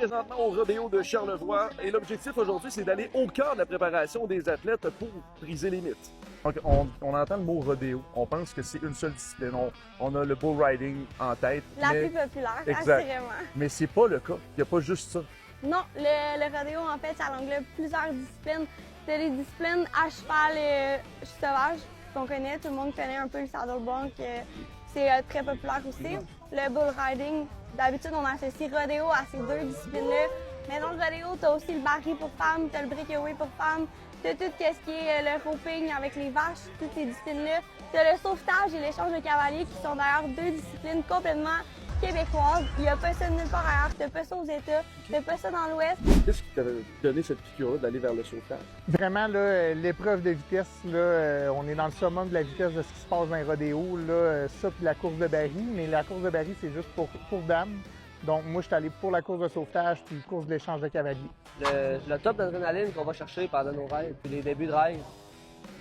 présentement au rodéo de Charlevoix et l'objectif aujourd'hui, c'est d'aller au cœur de la préparation des athlètes pour briser les mythes. Donc, on entend le mot rodéo, on pense que c'est une seule discipline. On a le bull riding en tête. La plus populaire, exact. assurément. Mais c'est pas le cas. Il n'y a pas juste ça. Non, le rodéo, en fait, ça englobe plusieurs disciplines. C'est des disciplines à cheval sauvage qu'on connaît. Tout le monde connaît un peu le saddle bronc. C'est très populaire aussi. Le bull riding, d'habitude, on associe rodéo à ces deux disciplines-là. Mais dans le rodéo, tu as aussi le baril pour femmes, tu as le breakaway pour femmes, tu as tout ce qui est le roping avec les vaches, toutes ces disciplines-là. Tu as le sauvetage et l'échange de cavaliers qui sont d'ailleurs deux disciplines complètement québécoises. Il n'y a pas ça nulle part ailleurs. Tu n'as pas ça aux États, tu n'as pas ça dans l'Ouest. Qu'est-ce qui t'a donné cette piqûre-là d'aller vers le sauvetage? Vraiment, là, l'épreuve de vitesse, là, on est dans le summum de la vitesse de ce qui se passe dans les rodéos. Là, ça, puis la course de baril. Mais la course de baril, c'est juste pour dames. Donc, moi, je suis allé pour la course de sauvetage puis course de l'échange de cavaliers. Le top d'adrénaline qu'on va chercher pendant nos rêves, puis les débuts de rêve.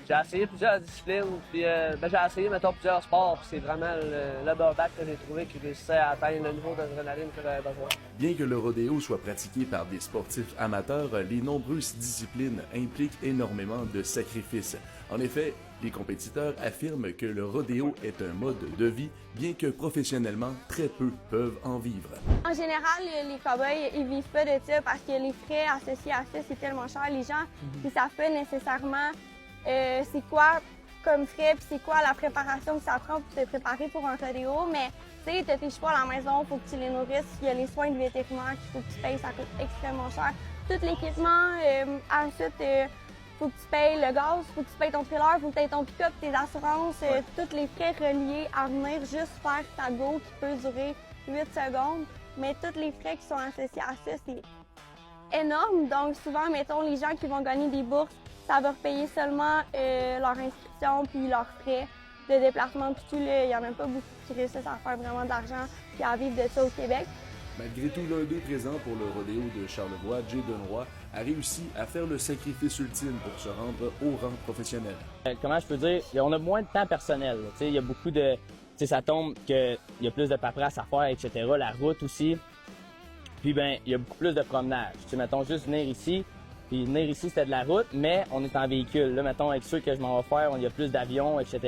J'ai essayé plusieurs disciplines, puis j'ai essayé, mettons, plusieurs sports, puis c'est vraiment le burback que j'ai trouvé qui réussissait à atteindre le niveau d'adrénaline que j'avais besoin. Bien que le rodéo soit pratiqué par des sportifs amateurs, les nombreuses disciplines impliquent énormément de sacrifices. En effet, les compétiteurs affirment que le rodéo est un mode de vie, bien que professionnellement, très peu peuvent en vivre. En général, les cow-boys, ils vivent pas de ça parce que les frais associés à ça, c'est tellement cher. Les gens, ils savent pas nécessairement c'est quoi comme frais, puis c'est quoi la préparation que ça prend pour se préparer pour un rodéo. Mais tu sais, t'as tes chevaux à la maison, faut que tu les nourrisses. Il y a les soins de vétérinaire qu'il faut que tu payes, ça coûte extrêmement cher. Tout l'équipement, ensuite, faut que tu payes le gaz, faut que tu payes ton trailer, faut que tu aies ton pick-up, tes assurances, tous les frais reliés à venir juste faire ta go qui peut durer 8 secondes. Mais tous les frais qui sont associés à ça, c'est énorme. Donc souvent, mettons, les gens qui vont gagner des bourses, ça va repayer seulement leur inscription puis leurs frais de déplacement. Puis tout, il n'y en a pas beaucoup qui réussissent à faire vraiment d'argent puis à vivre de ça au Québec. Malgré tout, l'un d'eux présent pour le rodéo de Charlevoix, Jay Denoy, a réussi à faire le sacrifice ultime pour se rendre au rang professionnel. Comment je peux dire? On a moins de temps personnel. Il y a beaucoup de... ça tombe qu'il y a plus de paperasse à faire, etc. La route aussi. Puis ben, il y a beaucoup plus de promenage. Mettons, juste venir ici. Puis venir ici, c'était de la route, mais on est en véhicule. Là, mettons, avec ceux que je m'en vais faire, il y a plus d'avions, etc.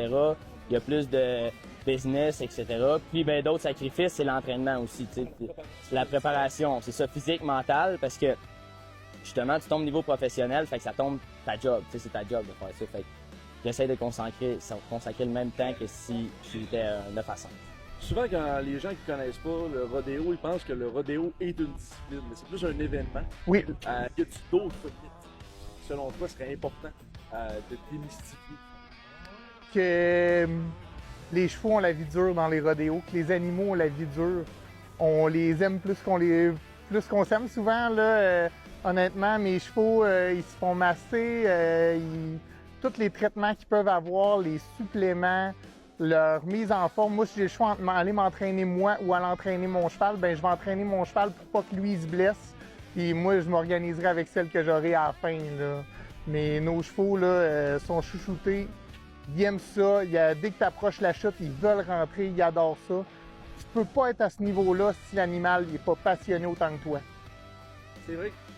Il y a plus de business, etc. Puis ben, d'autres sacrifices, c'est l'entraînement aussi. C'est la préparation, c'est ça, physique, mental, parce que justement, tu tombes au niveau professionnel, fait que ça tombe ta job. C'est ta job de faire ça. Fait que j'essaie de consacrer le même temps que si j'étais 9 à 5. Souvent, quand les gens qui connaissent pas le rodéo, ils pensent que le rodéo est une discipline, mais c'est plus un événement. Oui. Y a-t-il d'autres mythes, selon toi, serait important de démystifier? Que les chevaux ont la vie dure dans les rodéos, que les animaux ont la vie dure. On les aime plus qu'on s'aime souvent. Là, honnêtement, mes chevaux, ils se font masser. Tous les traitements qu'ils peuvent avoir, les suppléments, leur mise en forme. Moi, si j'ai le choix entre aller m'entraîner moi ou aller entraîner mon cheval, ben je vais entraîner mon cheval pour pas que lui il se blesse. Puis moi, je m'organiserai avec celle que j'aurai à la fin. Là. Mais nos chevaux là, sont chouchoutés. Ils aiment ça. Dès que tu approches la chute, ils veulent rentrer, ils adorent ça. Tu peux pas être à ce niveau-là si l'animal n'est pas passionné autant que toi. C'est vrai que